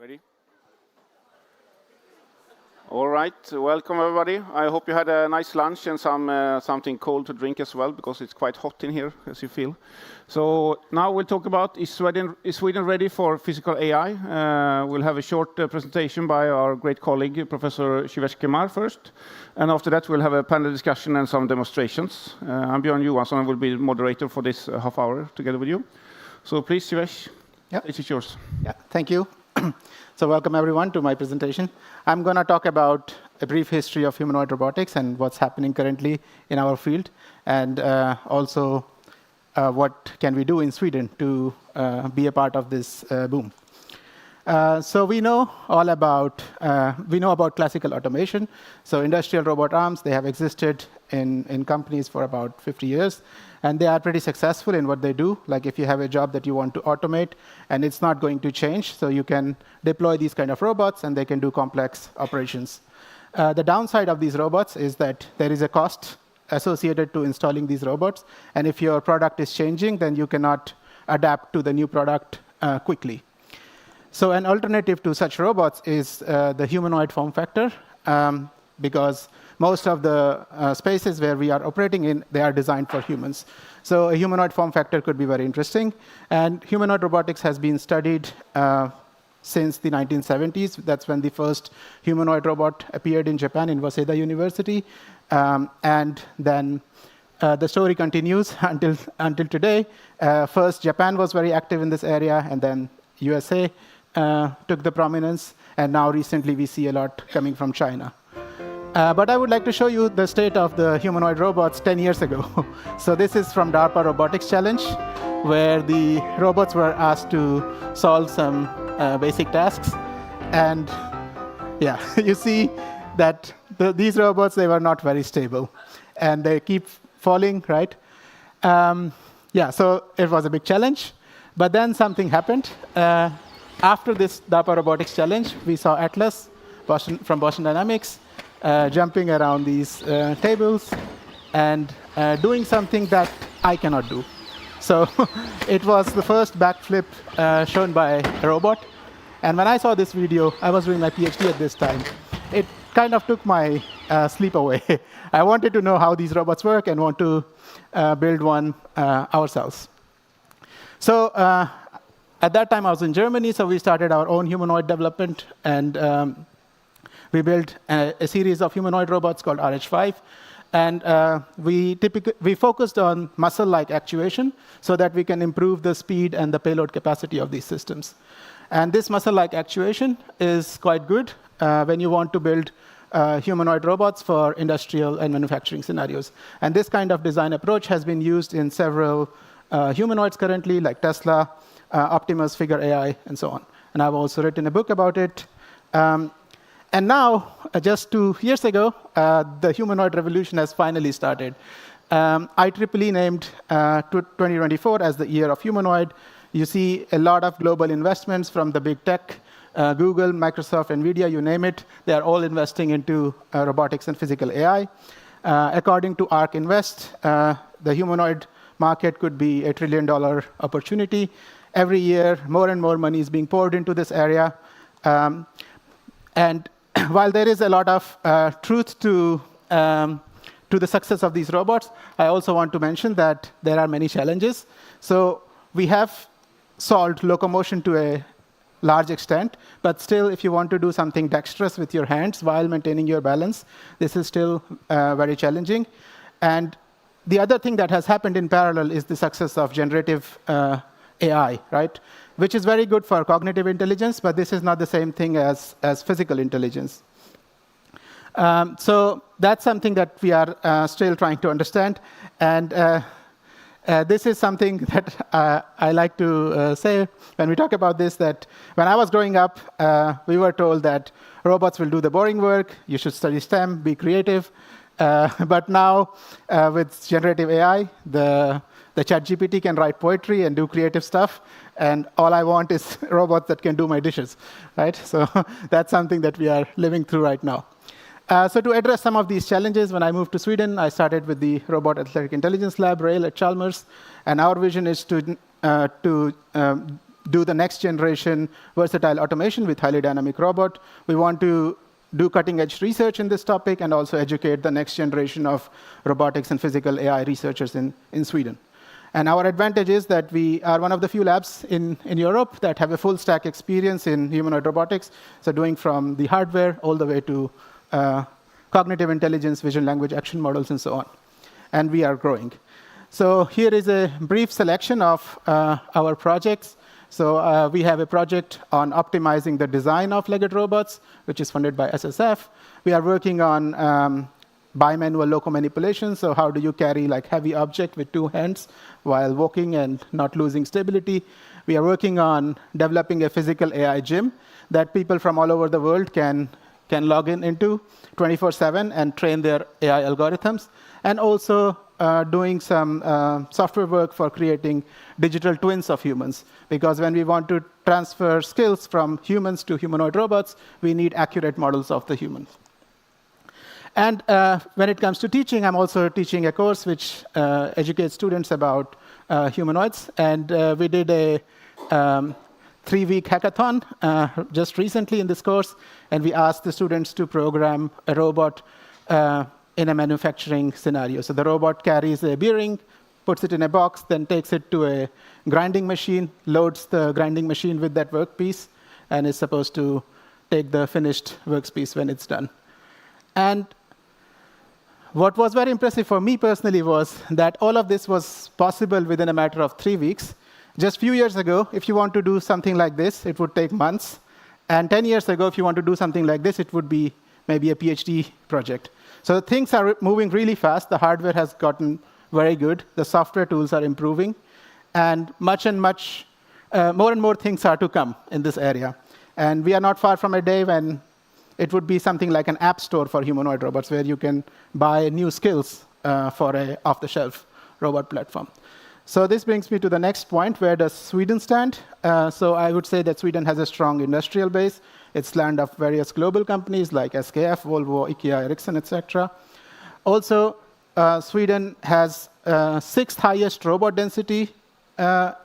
Ready? All right, welcome everybody. I hope you had a nice lunch and something cold to drink as well, because it's quite hot in here, as you feel. So now we'll talk about is Sweden ready for physical AI? We'll have a short presentation by our great colleague, Professor Shivesh Kumar first. And after that, we'll have a panel discussion and some demonstrations. I'm Björn Johansson and will be the moderator for this half hour together with you. So please, Shivesh, it is yours. Yeah, thank you. So welcome everyone to my presentation. I'm going to talk about a brief history of humanoid robotics and what's happening currently in our field, and also what can we do in Sweden to be a part of this boom. So we know about classical automation. So industrial robot arms, they have existed in companies for about 50 years. And they are pretty successful in what they do. Like if you have a job that you want to automate, and it's not going to change, so you can deploy these kind of robots, and they can do complex operations. The downside of these robots is that there is a cost associated to installing these robots. And if your product is changing, then you cannot adapt to the new product quickly. So an alternative to such robots is the humanoid form factor, because most of the spaces where we are operating in, they are designed for humans. So a humanoid form factor could be very interesting. And humanoid robotics has been studied since the 1970s. That's when the first humanoid robot appeared in Japan in Waseda University. And then the story continues until today. First, Japan was very active in this area, and then USA took the prominence. And now recently, we see a lot coming from China. But I would like to show you the state of the humanoid robots 10 years ago. So this is from DARPA Robotics Challenge, where the robots were asked to solve some basic tasks. And yeah, you see that these robots, they were not very stable. And they keep falling, right? Yeah, so it was a big challenge. But then something happened. After this DARPA Robotics Challenge, we saw Atlas from Boston Dynamics jumping around these tables and doing something that I cannot do. So it was the first backflip shown by a robot. And when I saw this video, I was doing my PhD at this time. It kind of took my sleep away. I wanted to know how these robots work and want to build one ourselves. So at that time, I was in Germany, so we started our own humanoid development. And we built a series of humanoid robots called RH5. And we focused on muscle-like actuation so that we can improve the speed and the payload capacity of these systems. And this muscle-like actuation is quite good when you want to build humanoid robots for industrial and manufacturing scenarios. And this kind of design approach has been used in several humanoids currently, like Tesla, Optimus, Figure AI, and so on. And I've also written a book about it. And now, just 2 years ago, the humanoid revolution has finally started. IEEE named 2024 as the year of humanoid. You see a lot of global investments from the big tech, Google, Microsoft, NVIDIA, you name it. They are all investing into robotics and physical AI. According to ARK Invest, the humanoid market could be $1 trillion opportunity. Every year, more and more money is being poured into this area. And while there is a lot of truth to the success of these robots, I also want to mention that there are many challenges. So we have solved locomotion to a large extent, but still, if you want to do something dexterous with your hands while maintaining your balance, this is still very challenging. And the other thing that has happened in parallel is the success of generative AI, right? Which is very good for cognitive intelligence, but this is not the same thing as physical intelligence. So that's something that we are still trying to understand. And this is something that I like to say when we talk about this, that when I was growing up, we were told that robots will do the boring work, you should study STEM, be creative. But now, with generative AI, the ChatGPT can write poetry and do creative stuff, and all I want is robots that can do my dishes, right? So that's something that we are living through right now. So to address some of these challenges, when I moved to Sweden, I started with the Robot Athletic Intelligence Lab, RAIL, at Chalmers, and our vision is to do the next generation versatile automation with highly dynamic robot. We want to do cutting-edge research in this topic and also educate the next generation of robotics and physical AI researchers in Sweden. And our advantage is that we are one of the few labs in Europe that have a full stack experience in humanoid robotics, so doing from the hardware all the way to cognitive intelligence, vision language action models, and so on. And we are growing. So here is a brief selection of our projects. So we have a project on optimizing the design of legged robots, which is funded by SSF. We are working on bimanual loco manipulation. So how do you carry like heavy object with 2 hands while walking and not losing stability? We are working on developing a physical AI gym that people from all over the world can log into 24/7 and train their AI algorithms. And also doing some software work for creating digital twins of humans. Because when we want to transfer skills from humans to humanoid robots, we need accurate models of the humans. And when it comes to teaching, I'm also teaching a course which educates students about humanoids. And we did a 3-week hackathon just recently in this course. And we asked the students to program a robot in a manufacturing scenario. So the robot carries a bearing, puts it in a box, then takes it to a grinding machine, loads the grinding machine with that workpiece, and is supposed to take the finished workpiece when it's done. And what was very impressive for me personally was that all of this was possible within a matter of 3 weeks. Just a few years ago, if you want to do something like this, it would take months. And 10 years ago, if you want to do something like this, it would be maybe a PhD project. So things are moving really fast. The hardware has gotten very good. The software tools are improving. And more and more things are to come in this area. And we are not far from a day when it would be something like an app store for humanoid robots, where you can buy new skills for an off-the-shelf robot platform. So this brings me to the next point. Where does Sweden stand? So I would say that Sweden has a strong industrial base. It's land of various global companies like SKF, Volvo, IKEA, Ericsson, etc. Also, Sweden has 6th highest robot density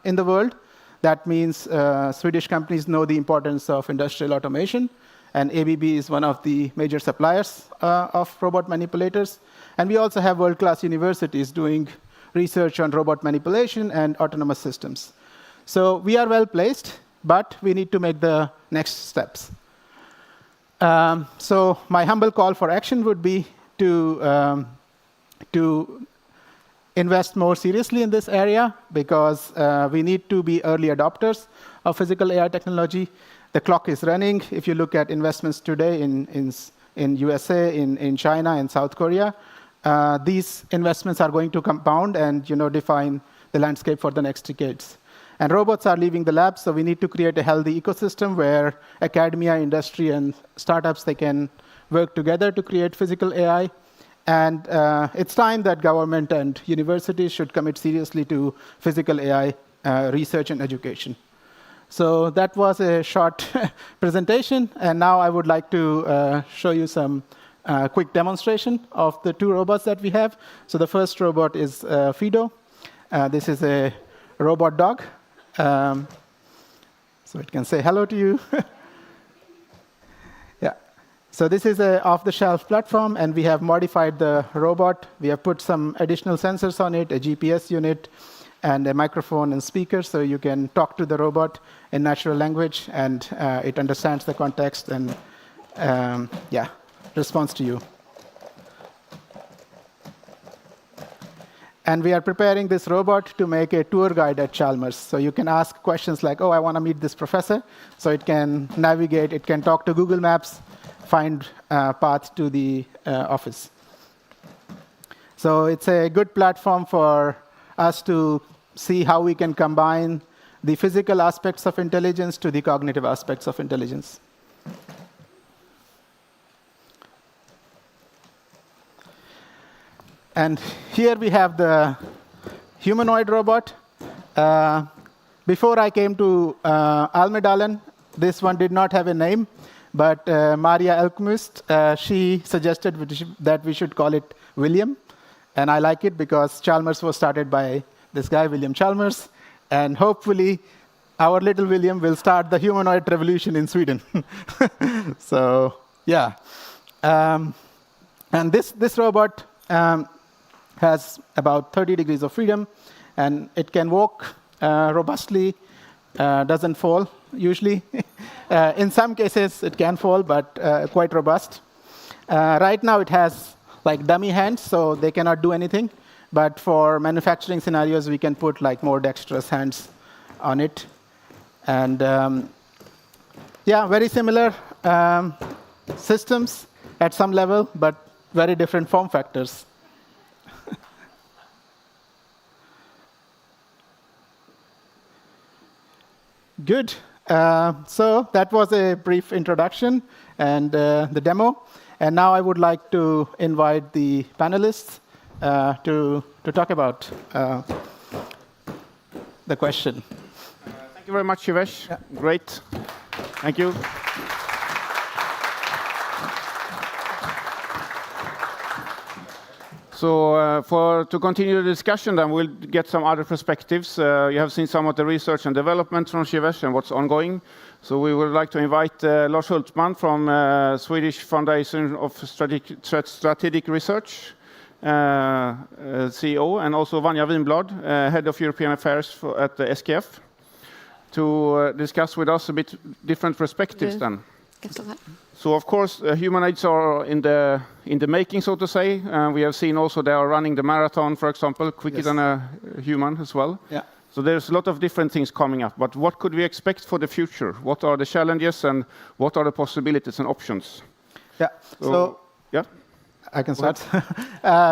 in the world. That means Swedish companies know the importance of industrial automation. And ABB is one of the major suppliers of robot manipulators. And we also have world-class universities doing research on robot manipulation and autonomous systems. So we are well placed, but we need to make the next steps. So my humble call for action would be to invest more seriously in this area, because we need to be early adopters of physical AI technology. The clock is running. If you look at investments today in USA, in China, and South Korea, these investments are going to compound and define the landscape for the next decades. And robots are leaving the lab, so we need to create a healthy ecosystem where academia, industry, and startups, they can work together to create physical AI. And it's time that government and universities should commit seriously to physical AI research and education. So that was a short presentation, and now I would like to show you some quick demonstration of the 2 robots that we have. So the first robot is Fido. This is a robot dog. So it can say hello to you. Yeah. So this is an off-the-shelf platform, and we have modified the robot. We have put some additional sensors on it, a GPS unit, and a microphone and speaker, so you can talk to the robot in natural language, and it understands the context and, responds to you. And we are preparing this robot to make a tour guide at Chalmers. So you can ask questions like, oh, I want to meet this professor. So it can navigate, it can talk to Google Maps, find a path to the office. So it's a good platform for us to see how we can combine the physical aspects of intelligence to the cognitive aspects of intelligence. And here we have the humanoid robot. Before I came to Almedalen, this one did not have a name, but Maria Elkmust, she suggested that we should call it William. And I like it because Chalmers was started by this guy, William Chalmers. And hopefully, our little William will start the humanoid revolution in Sweden. So, yeah. And this robot has about 30 degrees of freedom, and it can walk robustly, doesn't fall, usually. In some cases, it can fall, but quite robust. Right now, it has like dummy hands, so they cannot do anything. But for manufacturing scenarios, we can put like more dexterous hands on it. And yeah, very similar systems at some level, but very different form factors. Good. So that was a brief introduction and the demo. And now I would like to invite the panelists to talk about the question. Thank you very much, Shivesh. Yeah. Great. Thank you. So to continue the discussion, then we'll get some other perspectives. You have seen some of the research and development from Shivesh and what's ongoing. So we would like to invite Lars Hultman from Swedish Foundation of Strategic Research, CEO, and also Vanja Winblad, Head of European Affairs at the SKF, to discuss with us a bit different perspectives then. So of course, humanoids are in the making, so to say. We have seen also they are running the marathon, for example, quicker than a human as well. Yeah. So there's a lot of different things coming up. But what could we expect for the future? What are the challenges and what are the possibilities and options? Yeah. So yeah, I can start.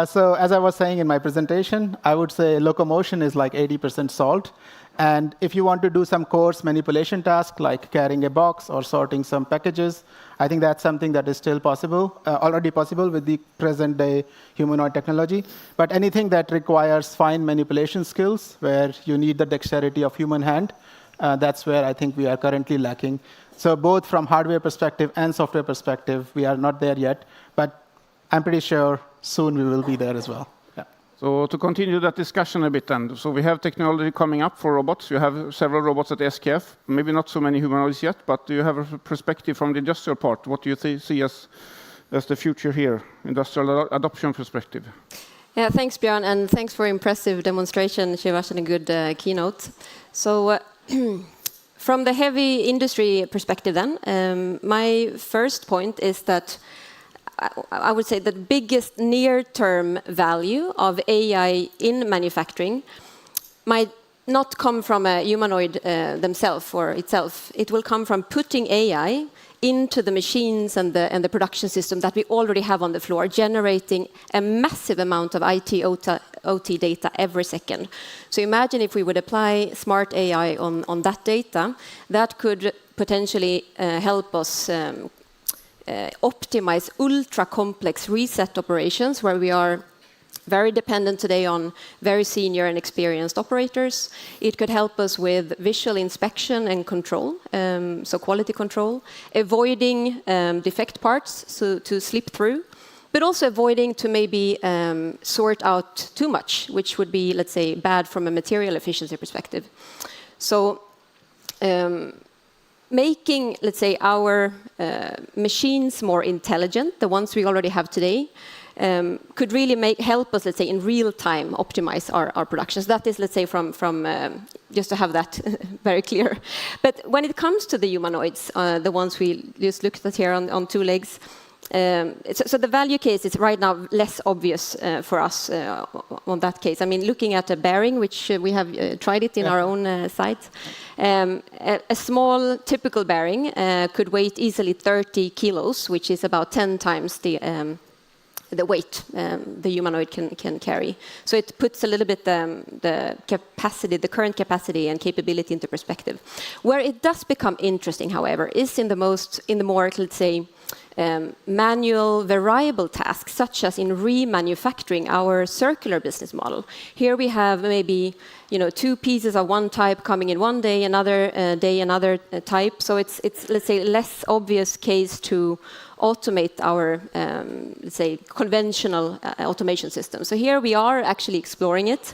So as I was saying in my presentation, I would say locomotion is like 80% solved. And if you want to do some coarse manipulation task, like carrying a box or sorting some packages, I think that's something that is still possible, already possible with the present-day humanoid technology. But anything that requires fine manipulation skills, where you need the dexterity of human hand, that's where I think we are currently lacking. So both from hardware perspective and software perspective, we are not there yet. But I'm pretty sure soon we will be there as well. So to continue that discussion a bit then, so we have technology coming up for robots. You have several robots at SKF, maybe not so many humanoids yet, but do you have a perspective from the industrial part? What do you see as the future here, industrial adoption perspective? Yeah, thanks Björn, and thanks for impressive demonstration, Shivesh, and a good keynote. So from the heavy industry perspective then, my first point is that I would say the biggest near-term value of AI in manufacturing might not come from a humanoid themselves or itself. It will come from putting AI into the machines and the production system that we already have on the floor, generating a massive amount of IT, OT data every second. So imagine if we would apply smart AI on that data, that could potentially help us optimize ultra-complex reset operations where we are very dependent today on very senior and experienced operators. It could help us with visual inspection and control, so quality control, avoiding defect parts to slip through, but also avoiding to maybe sort out too much, which would be, let's say, bad from a material efficiency perspective. So making, let's say, our machines more intelligent, the ones we already have today, could really help us, let's say, in real time optimize our productions. That is, let's say, from just to have that very clear. But when it comes to the humanoids, the ones we just looked at here on two legs, so the value case is right now less obvious for us on that case. I mean, looking at a bearing, which we have tried it in our own site, a small typical bearing could weigh easily 30 kilos, which is about 10 times the weight the humanoid can carry. So it puts a little bit the capacity, the current capacity and capability into perspective. Where it does become interesting, however, is in the more, let's say, manual variable tasks, such as in remanufacturing our circular business model. Here we have maybe two pieces of one type coming in one day, another day another type. So it's let's say less obvious case to automate our let's say conventional automation system. So here we are actually exploring it.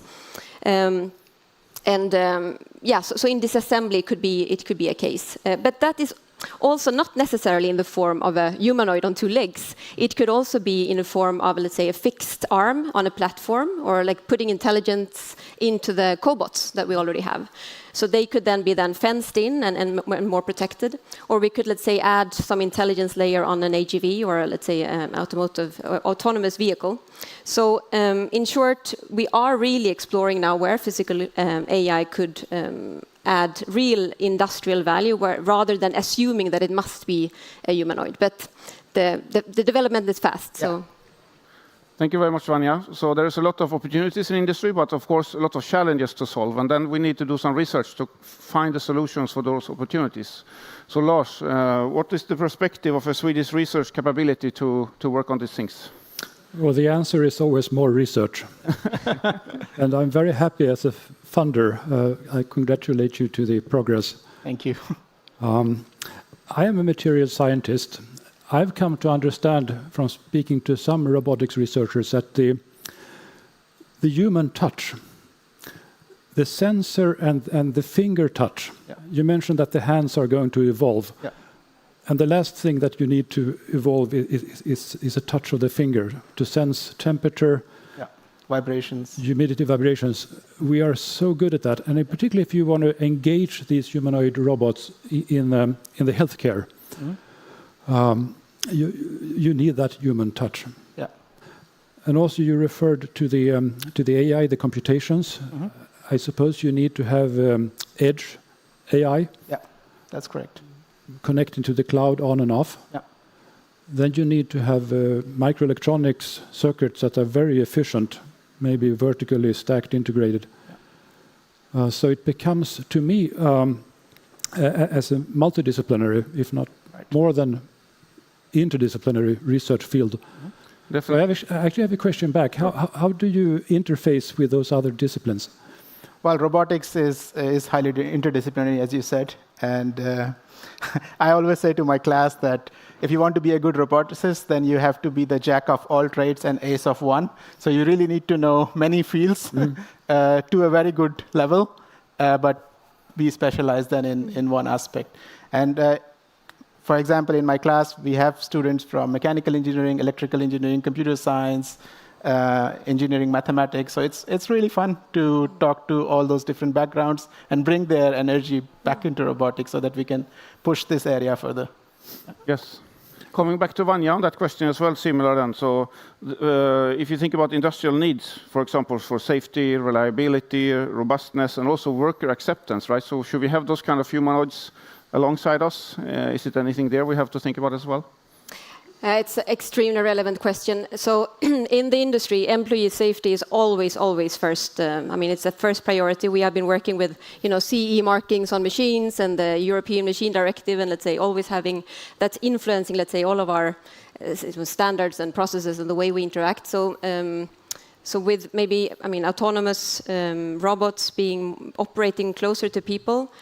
so in disassembly it could be a case, but that is also not necessarily in the form of a humanoid on two legs. It could also be in the form of, let's say, a fixed arm on a platform, or like putting intelligence into the cobots that we already have. So they could then be fenced in and more protected. Or we could, let's say, add some intelligence layer on an AGV, or let's say autonomous vehicle. So in short, we are really exploring now where physical AI could add real industrial value, rather than assuming that it must be a humanoid. But the development is fast. So. Yeah. Thank you very much, Vanja. So there is a lot of opportunities in industry, but of course a lot of challenges to solve. And then we need to do some research to find the solutions for those opportunities. So Lars, what is the perspective of a Swedish research capability to work on these things? Well, the answer is always more research. And I'm very happy as a funder. I congratulate you to the progress. Thank you. I am a material scientist. I've come to understand from speaking to some robotics researchers that the human touch, the sensor and the finger touch, you mentioned that the hands are going to evolve. Yeah. And the last thing that you need to evolve is a touch of the finger to sense temperature, vibrations, humidity, vibrations. We are so good at that, and particularly if you want to engage these humanoid robots in the healthcare, you need that human touch. Yeah. And also, you referred to the AI, the computations. I suppose you need to have edge AI. Yeah, that's correct. Connecting to the cloud on and off. Yeah. Then you need to have microelectronics circuits that are very efficient, maybe vertically stacked, integrated. Yeah. So it becomes, to me, as a multidisciplinary, if not more than interdisciplinary research field. So I actually have a question back. How do you interface with those other disciplines? Well, robotics is highly interdisciplinary, as you said, and I always say to my class that if you want to be a good roboticist, then you have to be the jack of all trades and ace of one. So you really need to know many fields to a very good level, but be specialized then in one aspect. And for example, in my class, we have students from mechanical engineering, electrical engineering, computer science, engineering, mathematics. So it's really fun to talk to all those different backgrounds and bring their energy back into robotics so that we can push this area further. Yes. Coming back to Vanja, that question as well, similar then. So if you think about industrial needs, for example, for safety, reliability, robustness, and also worker acceptance, right? So should we have those kind of humanoids alongside us? Is it anything there we have to think about as well? It's an extremely relevant question. So in the industry, employee safety is always first. It's a first priority. We have been working with, CE markings on machines and the European Machine Directive, and let's say always having that's influencing, let's say, all of our standards and processes and the way we interact. So with maybe, autonomous robots operating closer to people,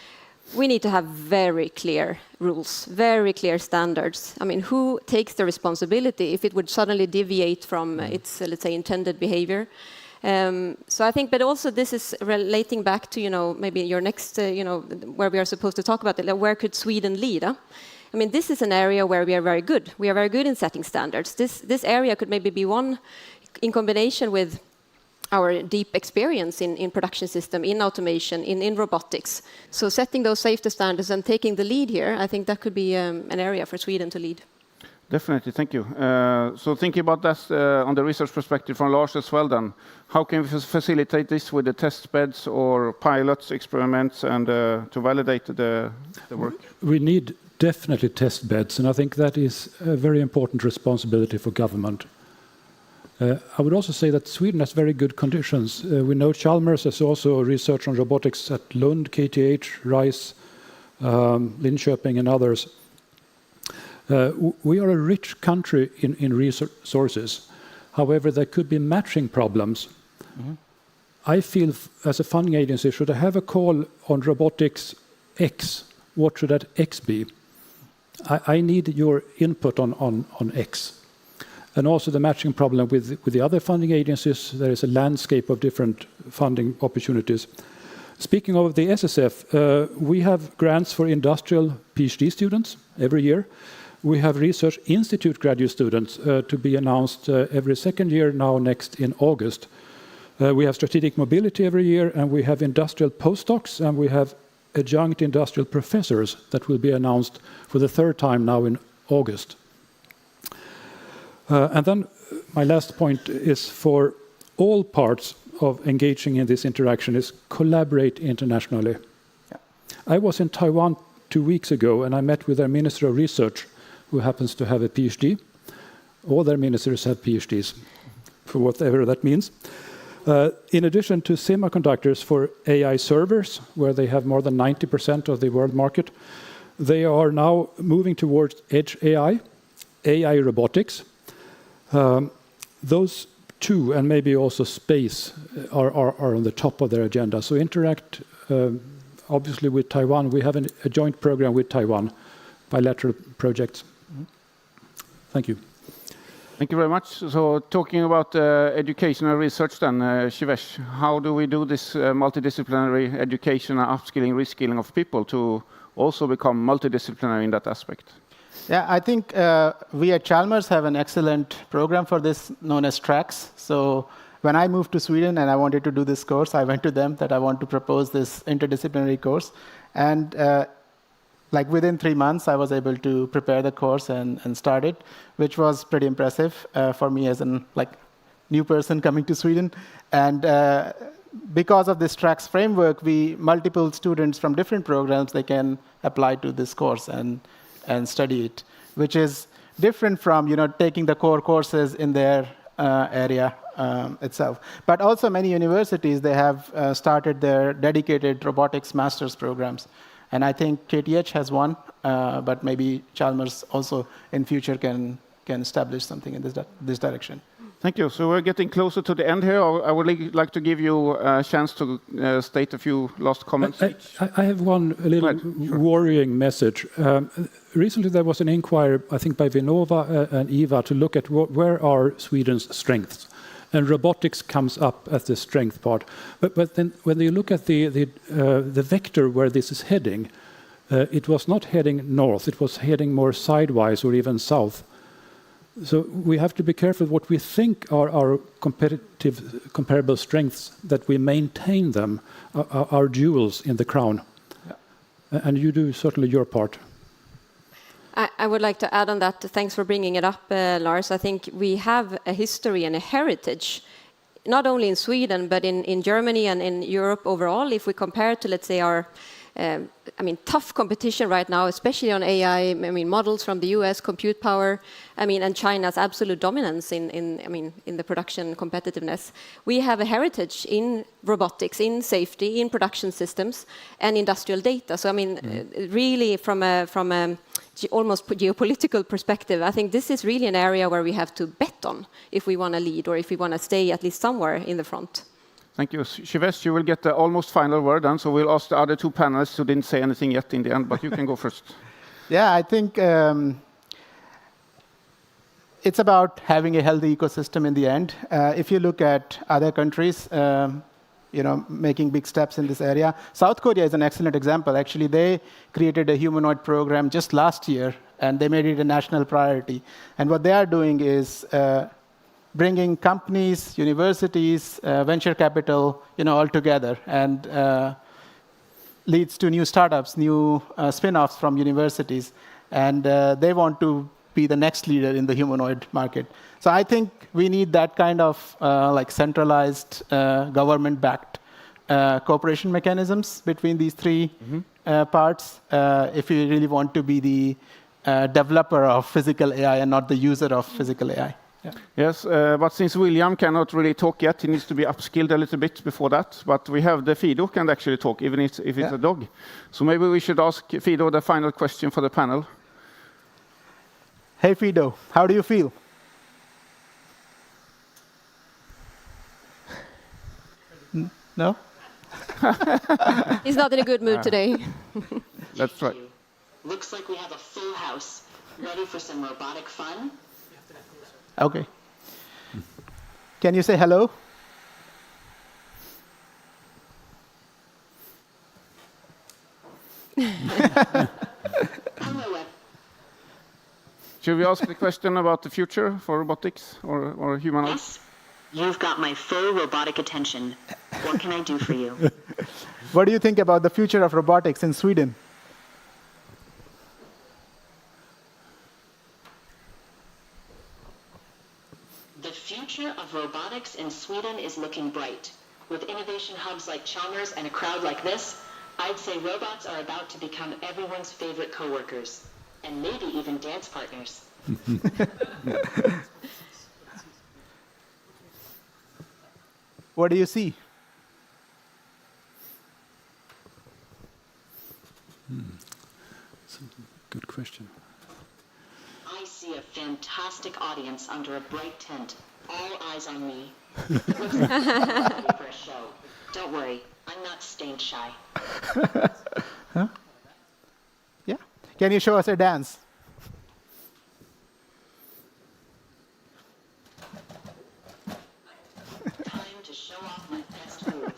we need to have very clear rules, very clear standards. Who takes the responsibility if it would suddenly deviate from its, let's say, intended behavior? So I think, but also this is relating back to, maybe your next, where we are supposed to talk about it, where could Sweden lead? This is an area where we are very good. We are very good in setting standards. This area could maybe be one, in combination with our deep experience in production system, in automation, in robotics. So setting those safety standards and taking the lead here, I think that could be an area for Sweden to lead. Definitely, thank you. So thinking about that on the research perspective from Lars as well then, how can we facilitate this with the test beds or pilots, experiments, and to validate the work? We need definitely test beds, and I think that is a very important responsibility for government. I would also say that Sweden has very good conditions. We know Chalmers has also research on robotics at Lund, KTH, RISE, Linköping, and others. We are a rich country in resources. However, there could be matching problems. I feel, as a funding agency, should I have a call on robotics X, what should that X be? I need your input on X. And also the matching problem with the other funding agencies. There is a landscape of different funding opportunities. Speaking of the SSF, we have grants for industrial PhD students every year. We have research institute graduate students to be announced every second year now next in August. We have strategic mobility every year, and we have industrial postdocs, and we have adjunct industrial professors that will be announced for the third time now in August. And then my last point is for all parts of engaging in this interaction is collaborate internationally. Yeah. I was in Taiwan 2 weeks ago, and I met with their Minister of Research, who happens to have a PhD. All their ministers have PhDs, for whatever that means. In addition to semiconductors for AI servers, where they have more than 90% of the world market, they are now moving towards edge AI, AI robotics. Those two, and maybe also space, are on the top of their agenda. So interact, obviously, with Taiwan. We have a joint program with Taiwan, bilateral projects. Thank you. Thank you very much. So talking about educational research then, Shivesh, how do we do this multidisciplinary education and upskilling, reskilling of people to also become multidisciplinary in that aspect? Yeah, I think we at Chalmers have an excellent program for this known as Tracks. So when I moved to Sweden and I wanted to do this course, I went to them that I want to propose this interdisciplinary course. And like within 3 months, I was able to prepare the course and start it, which was pretty impressive for me as a new person coming to Sweden. And because of this Tracks framework, multiple students from different programs, they can apply to this course and study it, which is different from taking the core courses in their area itself. But also many universities, they have started their dedicated robotics master's programs. And I think KTH has one, but maybe Chalmers also in future can establish something in this direction. Thank you. So we're getting closer to the end here. I would like to give you a chance to state a few last comments. I have one worrying message. Recently there was an inquiry, I think by Vinnova and EVA, to look at where are Sweden's strengths. And robotics comes up as the strength part. But then when you look at the vector where this is heading, it was not heading north, it was heading more sidewise or even south. So we have to be careful what we think are our comparable strengths, that we maintain them, our jewels in the crown. Yeah. And you do certainly your part. I would like to add on that. Thanks for bringing it up, Lars. I think we have a history and a heritage, not only in Sweden, but in Germany and in Europe overall. If we compare to, let's say, our tough competition right now, especially on AI, models from the US, compute power, and China's absolute dominance in the production competitiveness. We have a heritage in robotics, in safety, in production systems, and industrial data. So, really from a almost geopolitical perspective, I think this is really an area where we have to bet on if we want to lead or if we want to stay at least somewhere in the front. Thank you. Shivesh, you will get the almost final word then, so we'll ask the other two panelists who didn't say anything yet in the end, but you can go first. Yeah, I think it's about having a healthy ecosystem in the end. If you look at other countries, making big steps in this area. South Korea is an excellent example. Actually, they created a humanoid program just last year, and they made it a national priority. And what they are doing is bringing companies, universities, venture capital, all together, and leads to new startups, new spin-offs from universities. And they want to be the next leader in the humanoid market. So I think we need that kind of centralized, government-backed cooperation mechanisms between these three parts if we really want to be the developer of physical AI and not the user of physical AI. Yeah. Yes, but since William cannot really talk yet, he needs to be upskilled a little bit before that. But we have the Fido can actually talk, even if it's a dog. So maybe we should ask Fido the final question for the panel. Hey Fido, how do you feel? No? He's not in a good mood today. That's right. Looks like we have a full house. Ready for some robotic fun? Okay. Can you say hello? Should we ask the question about the future for robotics or humanoid? Yes, you've got my full robotic attention. What can I do for you? What do you think about the future of robotics in Sweden? The future of robotics in Sweden is looking bright. With innovation hubs like Chalmers and a crowd like this, I'd say robots are about to become everyone's favorite coworkers, and maybe even dance partners. What do you see? That's a good question. I see a fantastic audience under a bright tent. All eyes on me. It looks like I'm ready for a show. Don't worry, I'm not stage shy. Yeah. Can you show us a dance? Time to show off my best move.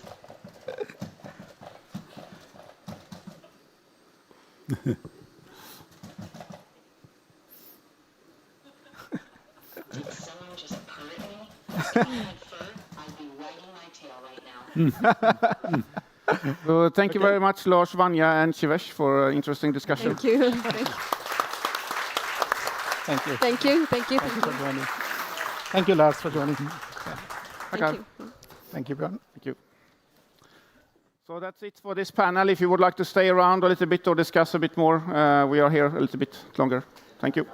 Did someone just purr at me? If I had fur, I'd be wagging my tail right now. So thank you very much, Lars, Vanja, and Shivesh, for interesting discussion. Thank you. Thank you. Thank you. Thank you. Thank you for joining. Thank you, Lars, for joining. Thank you. Thank you, Björn. Thank you. So that's it for this panel. If you would like to stay around a little bit or discuss a bit more, we are here a little bit longer. Thank you.